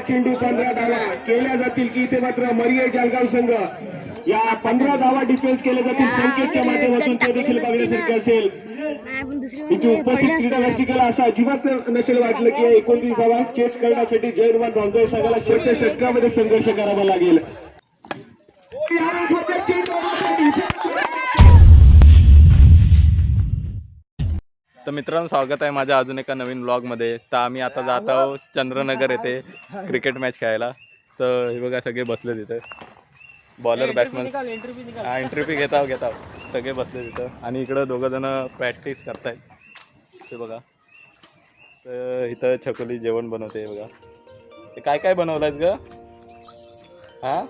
चेंडू 15 धावा केल्या जातील की इथे मात्र मरिये जळगाव संघ या 15 धावा डिफेन्स केल्या जातील संकेतच्या माध्यमातून ते देखील बघण्यासारखे असेल. तिची उपस्थित क्रीडा रसिकाला असं अजिबात नसेल वाटलं की 29 धावा चेस करण्यासाठी जयनुमान भाऊजाई संघाला शेवटच्या षटकामध्ये संघर्ष करावा लागेल. तर मित्रांनो, स्वागत आहे माझ्या अजून एका नवीन ब्लॉगमध्ये. तर आम्ही आता जात आहोत चंद्रनगर येथे क्रिकेट मॅच खेळायला. तर हे बघा सगळे बसले तिथे, बॉलर बॅट्समन एंट्री घेताव सगळे बसले तिथं. आणि इकडं दोघं जण प्रॅक्टिस करतायत ते बघा. तर इथं छकुली जेवण बनवते बघा. ते काय काय बनवलंयस ग? हां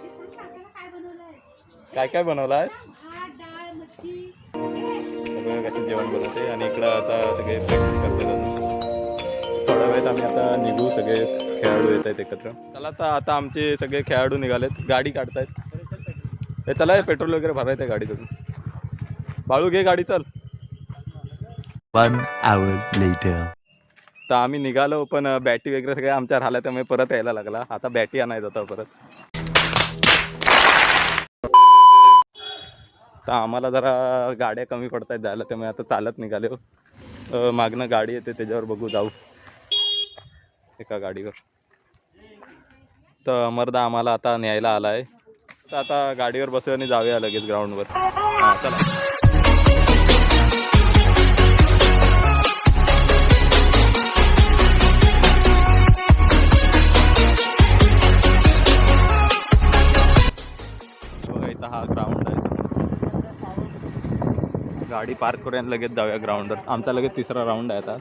काय बनवलं आहेस? सगळं कसं जेवण बनवते. आणि इकडं आता सगळे प्रॅक्टिस करतात. थोड्या वेळात आम्ही आता निघू, सगळे खेळाडू येत आहेत एकत्र. चला तर आता आमचे सगळे खेळाडू निघालेत, गाडी काढतायत. हे त्याला पेट्रोल वगैरे भरायचं आहे गाडीतून. बाळू घे गाडी, चल. 1 hour later. तर आम्ही निघालो, पण बॅटी वगैरे सगळे आमच्या राहिल्या, त्यामुळे परत यायला लागला. आता बॅटी आणायचं होता परत. तर आम्हाला जरा गाड्या कमी पडत आहेत जायला, त्यामुळे आता चालत निघाले. मागणं गाडी येते, त्याच्यावर बघू जाऊ एका गाडीवर. तर अमरदा आम्हाला आता न्यायला आला आहे. तर आता गाडीवर बसूया आणि जाऊया लगेच ग्राउंडवर. हां चला. बघा इथं हा ग्राउंड आहे. गाडी पार्क करूया आणि लगेच जाऊया ग्राउंडवर. आमचा लगेच तिसरा राऊंड आहे आता.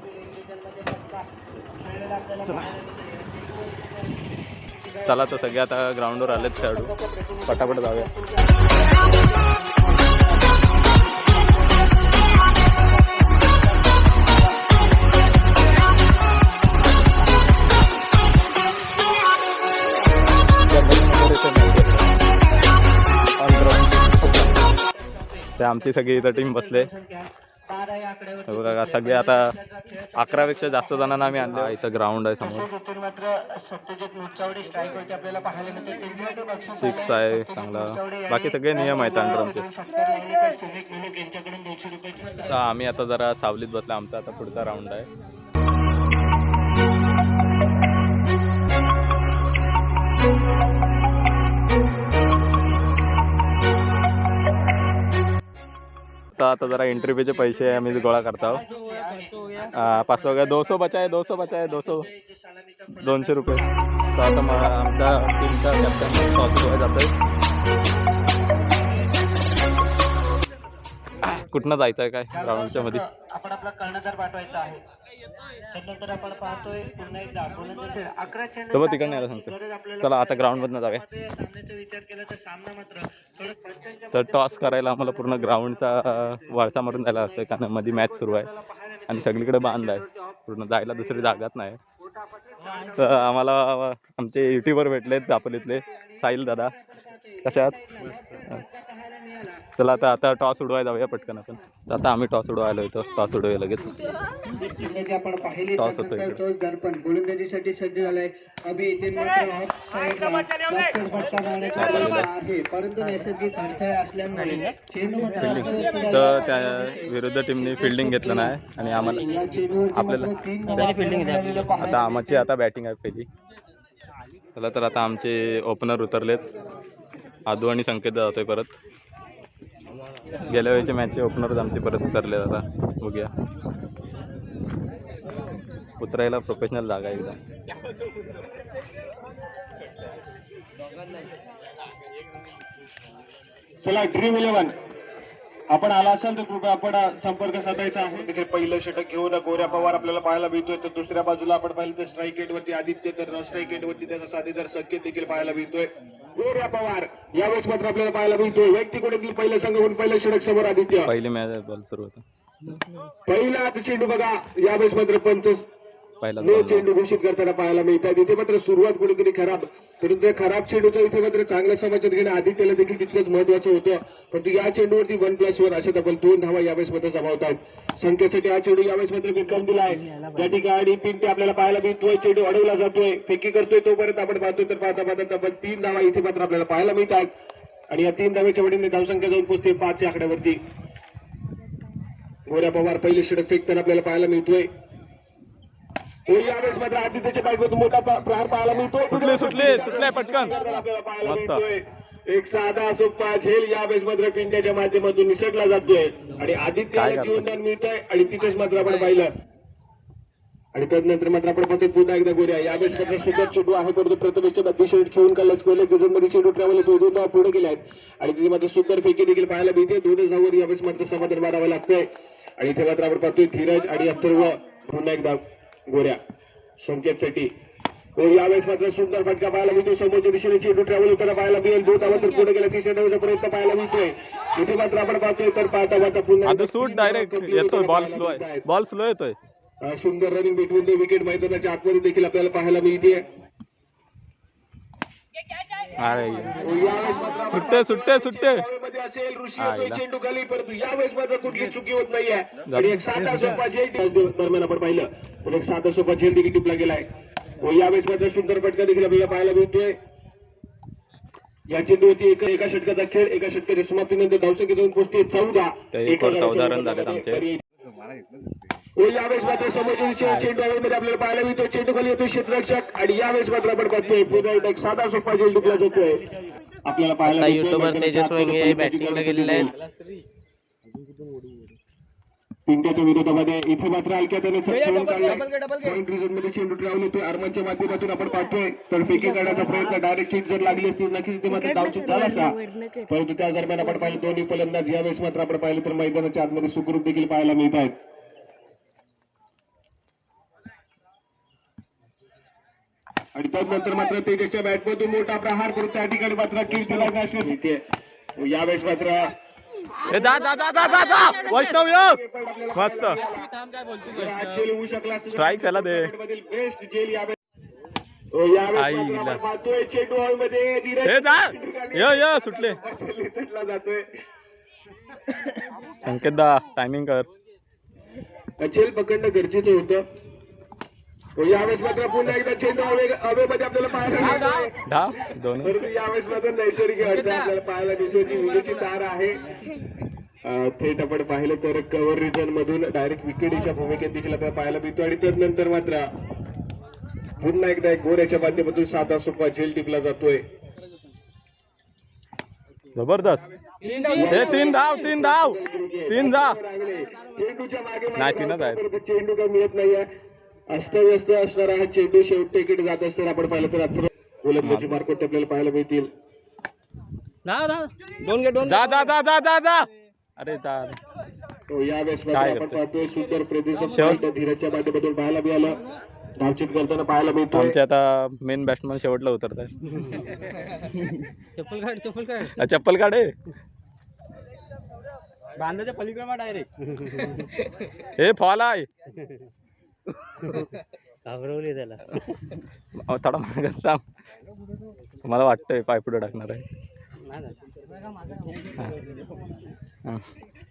चला तर सगळे आता ग्राउंडवर आलेत खेळाडू, पटापट जाऊया. ते आमची सगळी इथं टीम बसले बघा. सगळे आता 11पेक्षा जास्त जणांना आम्ही आणले. इथं ग्राउंड आहे समोर, 6 आहे चांगला. बाकी सगळे नियम आहेत अंडर आमचे. तर आम्ही आता जरा सावलीत बसला. आमचा आता पुढचा राऊंड आहे. आता जरा एंट्री फीचे पैसे आम्ही गोळा करतो. 500 का 200 बचाए 200 रुपये. तर आता मग आमच्या टीमचा कॅप्टन टॉस उडवायला जातोय. कुठनं जायचं आहे काय ग्राउंडच्या मध्ये? आपण आपला कर्णधार पाठवायचा आहे. त्यानंतर आपण पाहतोय पुन्हा एकदा 11 चेंडू तर तिकडनं यायला सांगतो. चला आता ग्राउंडमधनं जाऊया. सामन्याचा विचार केला तर सामना मात्र तर टॉस करायला आम्हाला पूर्ण ग्राउंडचा वळसा मारून जायला लागतोय, कारण मध्ये मॅच सुरू आहे आणि सगळीकडे बांध आहे. पूर्ण जायला दुसरी जागाच नाही. तर आम्हाला आमचे युट्यूबर भेटलेत दापोलीतले, साहिल दादा. कशात? चला आता टॉस उडवायला जाऊया पटकन आपण. आता आम्ही टॉस उडवायला येतो. टॉस उडवूया लगेच. टॉस होतो गोलंदाजीसाठी सज्ज झालाय. परंतु नैसर्गिक अडथळे असल्यामुळे तर त्या विरुद्ध टीमने फिल्डिंग घेतलं नाही आणि आम्हाला आपल्याला आता आमची आता बॅटिंग आहे पहिली. चला तर आता आमचे ओपनर उतरलेत. आदू आणि संकेत जातोय परत. गेल्या वेळेच्या मॅचचे ओपनरच आमचे परत उतरले. आता बघूया, उतरायला प्रोफेशनल जागा एकदा. चला ड्रीम 11 आपण आला असाल तर कृपया आपण संपर्क साधायचा आहे. तिथे पहिलं षटक घेऊन गोऱ्या पवार आपल्याला पाहायला मिळतोय. तर दुसऱ्या बाजूला आपण पाहिलं तर स्ट्राईक रेट वरती आदित्य, तर स्ट्राईक रेट वरती त्याचा साथीदार संकेत देखील पाहायला मिळतोय. गोऱ्या पवार यावेळेस मात्र आपल्याला पाहायला मिळतोय. व्यक्तीकडे पहिलं संघ म्हणून पहिलं षटक समोर आदित्य. पहिली मॅच बॉल सुरू होता. पहिलाच चेंडू बघा. यावेळेस मात्र पंच पहिला चेंडू घोषित करताना पाहायला मिळतात. इथे मात्र सुरुवात कुठेतरी खराब, परंतु खराब चेंडूचा इथे मात्र चांगला समाचार घेणं आदित्यला देखील तितकंच महत्वाचं होतं. परंतु या चेंडूवरती 1+1 अशा तब्बल 2 धावा यावेळेस मात्र जमावतात. संख्येसाठी हा चेंडू यावेळेस मात्र विक्रम दिलाय. त्या ठिकाणी पिंटे आपल्याला पाहायला मिळतोय. चेंडू अडवला जातोय, फेकी करतोय, तोपर्यंत आपण पाहतोय तर पाहता पाहता तब्बल 3 धावा इथे मात्र आपल्याला पाहायला मिळतात. आणि या 3 धावेच्या वडीने धावसंख्या जाऊन पोहोचते 5 च्या आकड्यावरती. गोऱ्या पवार पहिले षटक फेकताना आपल्याला पाहायला मिळतोय. यावेळेस मात्र आदित्यच्या बॅटमधून मोठा प्रहार पाहायला मिळतोय. सुटले पटकन. आपल्याला पाहायला मस्त. मिळतोय. एक साधा सोपा झेल यावेळेस मात्र पिंट्याच्या माध्यमातून निसटला जातोय आणि आदित्याला जीवनदान मिळतंय आणि तिथेच मात्र आपण पाहिलं. आणि त्यानंतर मात्र आपण पाहतो पुन्हा एकदा गोऱ्या यावेळेस मात्र सुद्धा चेंडू आहे, परंतु प्रथमेशच्या बद्दी षटक खेळून काढला. स्क्वेअर मध्ये चेंडू ट्रॅव्हल दोन पुढे गेले आहेत आणि तिथे मात्र सुंदर फेकी देखील पाहायला मिळते. 2 धावांवर यावेळेस मात्र समाधान मारावं लागतंय. आणि इथे मात्र आपण पाहतोय धीरज आणि अथर्व पुन्हा एकदा गोऱ्या संकेतसाठी. यावेळेस मात्र सुंदर फटका पाहायला मिळतो. समोरच्या दिशेने चेंडू ट्रॅव्हल होताना पाहायला मिळेल. 2 धावा तर पुढे गेला, 3ऱ्या धावेचा प्रयत्न पाहायला मिळतोय. इथे मात्र आपण पाहतोय तर पाहता पाहता पुन्हा आता सूट डायरेक्ट येतोय. बॉल स्लो येतोय. सुंदर रनिंग बिटवीन द विकेट मैदानाच्या आतमध्ये देखील आपल्याला पाहायला मिळते. अरे यावेळेस मात्र सुट्टे मध्ये असेल ऋषी येतोय चेंडू खाली, परंतु यावेळेस मात्र कुठली चुकी होत नाहीये. आणि एक साधा सोपा झेल दरम्यान आपण पाहिलं पण एक साधा सोपा झेल देखील टिपला गेलाय. यावेळेस मात्र सुंदर फटका देखील आपल्याला पाहायला मिळतोय. या चेंडूवरती एका षटकाचा खेळ, एका षटकाच्या समाप्तीनंतर धावसंख्या जाऊन पोहोचते 14. 14 रन झालेत आमचे. यावेळेस मात्र समोरच्या चेंडू मध्ये आपल्याला पाहायला मिळतो. चेंडू खाली येतोय क्षेत्ररक्षक आणि यावेळेस मात्र आपण पाहतोय पुन्हा एक साधा सोपा झेल टिपला जातोय. आपल्याला पाहायला युट्यूबवर तेजस वंगे बॅटिंगला गेलेले आहेत. पिंट्याच्या विरोधामध्ये इथे मात्र हलक्या त्याने पॉईंट रिझनमध्ये चेंडू ट्रॅव्हल होतोय. आर्मांच्या माध्यमातून आपण पाहतोय तर फेकी काढण्याचा प्रयत्न डायरेक्ट हिट जर लागली असती नक्कीच ते मात्र धावचूक झाला असता. परंतु त्या दरम्यान आपण पाहिलं दोन्ही फलंदाज यावेळेस मात्र आपण पाहिलं तर मैदानाच्या आतमध्ये सुखरूप देखील पाहायला मिळत आहेत. आणि त्यानंतर मात्र तेजसच्या बॅटमधून मोठा प्रहार करून त्या ठिकाणी मात्र कीर्तीला येते. यावेळेस मात्र वैष्णव मस्त झेल होऊ शकला. स्ट्राईक त्याला दे. बेस्ट झेल यावेळेस पाहतोय चेंडू हॉलमध्ये धीरज सुटले. जातोय. संकेत दा टायमिंग कर. झेल पकडणं गरजेचं होतं. यावेळेस मात्र पुन्हा एकदा चेंडू हवेमध्ये आपल्याला पाहायला मिळतोय. परंतु यावेळेस मात्र नैसर्गिक अडथळा आपल्याला पाहायला मिळतो. जी विजेची तार आहे थेट आपण पाहिलं तर कव्हर रिजन मधून डायरेक्ट विकेटीच्या भूमिकेत देखील आपल्याला पाहायला मिळतो. आणि त्यानंतर मात्र पुन्हा एकदा एक गोऱ्याच्या माध्यमातून साधा सोपा झेल टिपला जातोय. जबरदस्त. 3 धाव चेंडूच्या मागे नाही 3च आहेत. चेंडू काय मिळत नाहीये. अस्तव्यस्त असणारा हा चेंडू शेवटी टिकीट जात असताना आपण पाहिलं तर अथर्व गोलंदाजी मार्फत आपल्याला पाहायला मिळतील. अरे यावेळेस आपण पाहतोय सुंदर प्रदेश धीरजच्या माध्यमातून पाहायला मिळालं. धावचीत करताना पाहायला मिळतो. आमचे आता मेन बॅट्समन शेवटला उतरत आहे. चप्पल काढे बांधाच्या पलीकडे डायरेक्ट हे फॉल आहे. घाबरवली त्याला. थोडा मागत मला वाटतंय पाय पुढे टाकणार आहे.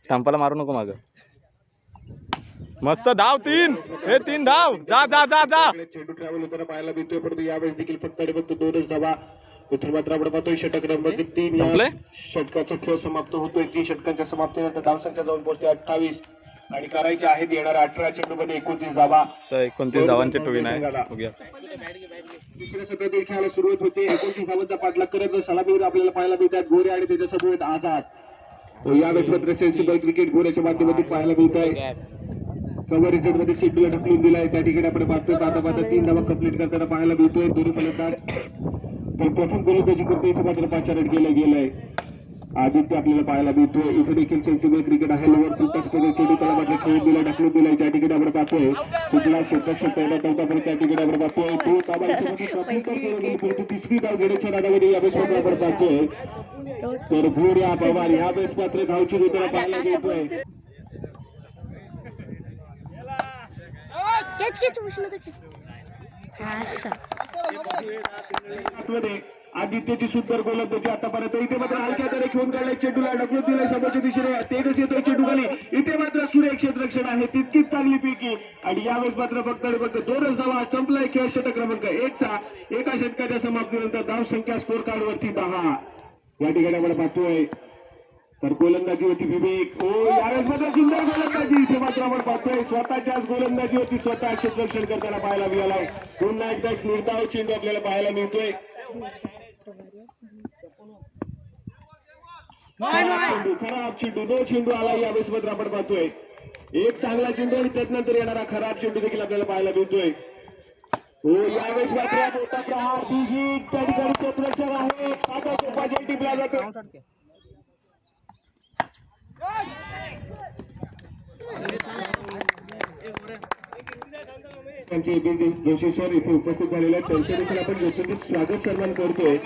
स्टंपाला मारू नको माग. मस्त धाव 3 धाव. जा चेंडू ट्रॅव्हल होताना पाहायला मिळतोय. परंतु यावेळेस देखील फक्त 2च धावा. उतर मात्र आपण पाहतोय षटक नंबर 3 संपले. षटकाचा खेळ समाप्त होतोय. 3 षटकांच्या समाप्तीनंतर धावसंख्या जाऊन पोहोचते 28 आणि करायचे आहेत येणाऱ्या 18 चेंडूमध्ये 29 धावा. तर 29 धावांचे टोविन आहे. दुसऱ्या सत्रातील खेळाला सुरुवात होते. 29 धावांचा पाठलाग करत सलामीवर आपल्याला पाहायला मिळतात गोरे आणि त्याच्यासमोर आझाद. यावेळेस मात्र सेन्सिबल क्रिकेट गोऱ्याच्या माध्यमातून पाहायला मिळत आहे. कव्हर रिझल्ट मध्ये शेड्यूल ढकलून दिलाय. त्या ठिकाणी आपण पाहतोय आता 3 धावा कंप्लीट करताना पाहायला मिळतोय. दोन्ही फलंदाज तर प्रथम गोलंदाजी करतो. इथे मात्र 5 रन गेलंय. आदित्य आपल्याला पाहायला मिळतोय. इथे देखील सेन्सिबल क्रिकेट आहे. लोवर चेंडू त्याला मात्र खेळ दिला ढकलून दिलाय. त्या ठिकाणी आपण पाहतोय कुठला क्षेत्ररक्षक पहिला चौकापर्यंत त्या ठिकाणी आपण पाहतोय. तिसरी धाव घेण्याच्या नादामध्ये यावेळेस आपण पाहतोय तर गोऱ्या पवार यावेळेस मात्र धावची होताना पाहायला मिळतोय. आदित्यची सुंदर गोलंदाजी आतापर्यंत. इथे मात्र हलक्या तरी घेऊन काढलाय चेंडूला ढकलून दिलाय समोरच्या दिशेने. तेजस येतोय चेंडू खाली. इथे मात्र सुरेख क्षेत्ररक्षण आहे तितकीच चांगली पैकी. आणि यावेळेस मात्र फक्त आणि फक्त 2 धावा. संपलाय खेळ. षटक क्रमांक 1चा. एका षटकाच्या समाप्तीनंतर धाव संख्या स्कोर कार्ड वरती 10. या ठिकाणी आपण पाहतोय तर गोलंदाजी होती विवेक. यावेळेस मात्र सुंदर गोलंदाजी. इथे मात्र आपण पाहतोय स्वतःच्याच गोलंदाजी होती. स्वतः क्षेत्ररक्षण करताना पाहायला मिळालाय. पुन्हा एकदा एक निर्धाव चेंडू आपल्याला पाहायला मिळतोय. खराब चेंडू. 2 चेंडू आला यावेळेस मात्र आपण पाहतोय. एक चांगला चेंडू आणि त्यानंतर येणारा खराब चेंडू देखील आपल्याला पाहायला मिळतोय. यावेळेस मात्र मोठा प्रहार. त्या ठिकाणी क्षेत्ररक्षण आहे. आता सोपाच्या टिपला जातो. त्यांचे जोशी सर इथे उपस्थित झालेले आहेत. त्यांचे देखील आपण यथोचित स्वागत सन्मान करतोय.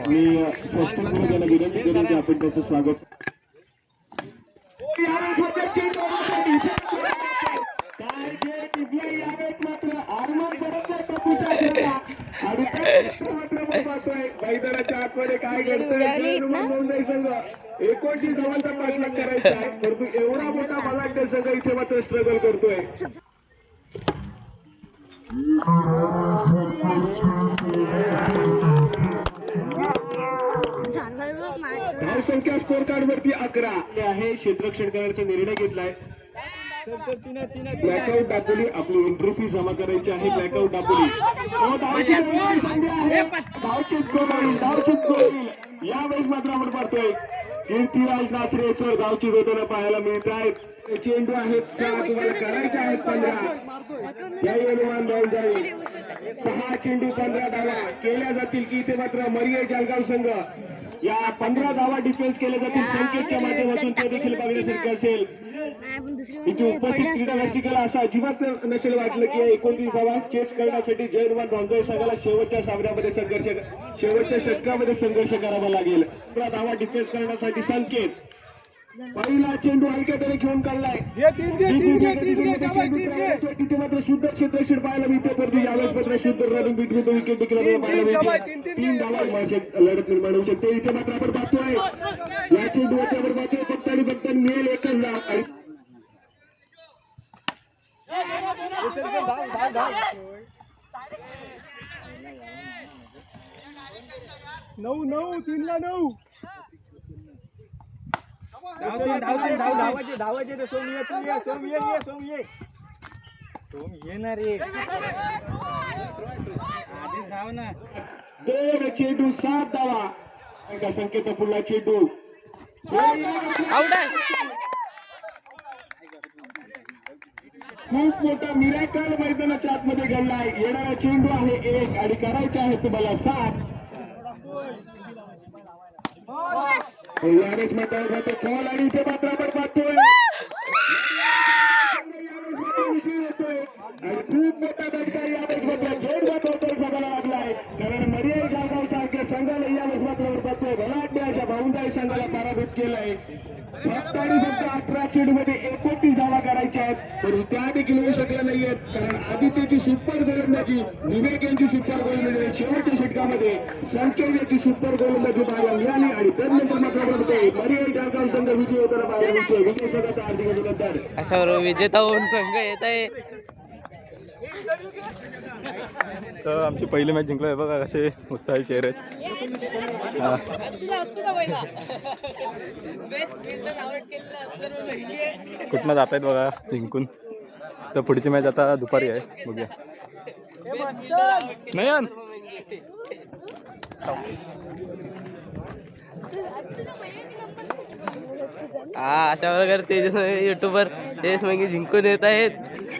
मी स्पष्टपणे त्यांना विनंती करेन की आपण त्याचं स्वागत. यावेळेस मात्र आरमान मैदानाच्या आतमध्ये काय करतोय संघ 29 धावांचा पाठलाग करायचा आहे. परंतु एवढा मोठा बलाढ्य संघ इथे मात्र स्ट्रगल करतोय. धावसंख्या स्कोर कार्ड वरती 11 आहे. क्षेत्ररक्षण करण्याचा निर्णय घेतलाय. ब्लॅकआउट दाखवली. आपली एंट्री फी जमा करायची आहे. ब्लॅकआउट दाखवली. यावेळेस मात्र आपण पाहतोय कीर्तिराज नाचरे सर गावची वेदना पाहायला मिळत आहेत. चेंडू आहेत 6. तुम्हाला करायचे आहेत 15. याही अनुमान राहून जाईल. 6 चेंडू 15 धावा केल्या जातील की इथे मात्र मरिये जळगाव संघ या 15 धावा डिफेन्स केल्या जातील संकेतच्या माध्यमातून. ते देखील बघण्यासारखे असेल. तिची उपस्थित क्रीडा रसिकाला असं अजिबात नसेल वाटलं की 29 धावा चेस करण्यासाठी जयनुमान भांजोळे संघाला शेवटच्या सामन्यामध्ये शेवटच्या षटकामध्ये संघर्ष करावा लागेल. 15 धावा डिफेन्स करण्यासाठी संकेत. पहिला चेंडू हलक्या तरी घेऊन काढलाय. तिथे मात्र शुद्ध क्षेत्ररक्षण पाहायला मिळते. परंतु यावेळेस मात्र शुद्ध रनिंग बिटवीन विकेट देखील पाहायला मिळते. 3 धावा लढत निर्माण होऊ शकते. इथे मात्र आपण पाहतोय या चेंडूवरती आपण पाहतोय फक्त आणि फक्त मिळेल 1च धाव. 9 3ला 9 धावाचे ते सोम येणार रे. धाव ना 2 चेंडू 7 धावा. एका संकेत पुन्हा चेंडू खूप मोठा मिराकल मैदानाच्या आतमध्ये घडलाय. येणारा चेंडू आहे 1 आणि करायचे आहे तुम्हाला 7. यावेळेस मात्र खेळ आणि इथे मात्र आपण पाहतोय आणि खूप मोठा धक्का यावेळेस मात्र जोर वाटवतोय बघायला लागलाय. कारण मरिये जळगाव सारख्या संघाला यावेळेस मात्र पाहतोय भलाढ्य अशा भाऊंदाई संघाला पराभूत केलाय. फक्त आणि फक्त 11 चेंडूमध्ये 29 धावा करायच्या आहेत. परंतु त्या देखील होऊ शकल्या नाहीयेत. कारण आदित्यची सुपर गोलंदाजी, विवेक यांची सुपर गोलंदाजी, शेवटच्या षटकामध्ये संकेत याची सुपर गोलंदाजी पाहायला मिळाली. आणि त्यानंतर मात्र मरिये जळगाव संघ विजय होताना पाहायला मिळतोय. विजय संघाचा हार्दिक अभिनंदन. अशावर विजेता होऊन संघ येत आहे. तर आमची पहिली मॅच जिंकलोय बघा कसे उत्साही चेहरे. कुठनं जात आहेत बघा जिंकून. तर पुढची मॅच आता दुपारी आहे. बघूया. नयन अशा प्रकारे तेजस युट्यूबर तेजस मग जिंकून येत आहेत.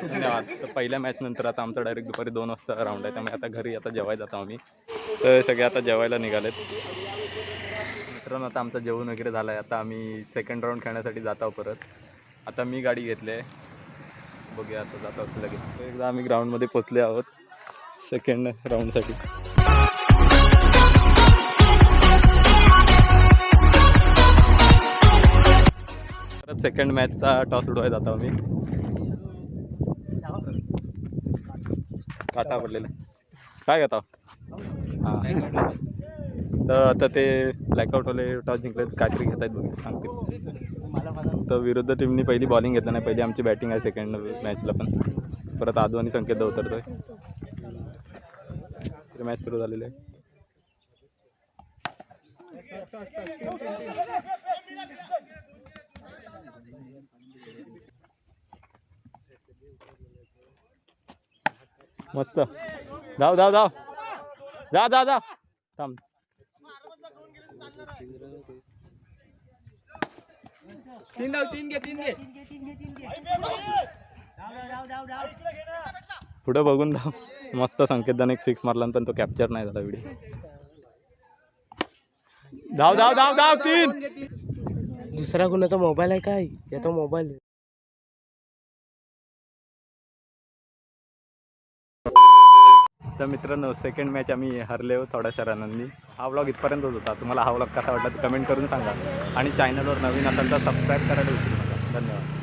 धन्यवाद. तर पहिल्या मॅच नंतर आता आमचा डायरेक्ट दुपारी 2 वाजता राऊंड आहे. त्यामुळे आता घरी आता जेवायला जातो आम्ही. तर सगळे आता जेवायला निघालेत. मित्रांनो आता आमचं जेवण वगैरे झालं आहे. आता आम्ही सेकंड राऊंड खेळण्यासाठी जात आहोत परत. आता मी गाडी घेतली आहे. बघूया आता जात आहोत लगेच. तर एकदा आम्ही ग्राउंडमध्ये पोचले आहोत सेकंड राऊंडसाठी. परत सेकंड मॅचचा टॉस उडवायला जातो आम्ही. काटा पडलेला काय घेता. हां तर आता ते ब्लॅकआउटवाले टॉस जिंकले काहीतरी घेत आहेत बघ सांगतील. तर विरुद्ध टीमनी पहिली बॉलिंग घेतलं नाही, पहिली आमची बॅटिंग आहे सेकंड मॅचला पण. परत आदू आणि संकेत उतरतोय. मॅच सुरू झालेली आहे. मस्त धाव धाव धाव जा जा जा थांब. पुढे बघून धाव. मस्त संकेतदान एक 6 मारला पण तो कॅप्चर नाही झाला व्हिडिओ. धाव धाव धाव धाव 3. दुसरा कोणाचा मोबाईल आहे काय? याचा मोबाईल आहे. तर मित्रांनो सेकंड मॅच आम्ही हरले थोड्याशा रनांनी. हा व्लॉग इथपर्यंतच होता. तुम्हाला हा व्लॉग कसा वाटला ते कमेंट करून सांगा आणि चॅनलवर नवीन असाल तर सबस्क्राईब करायला विसरू नका. धन्यवाद.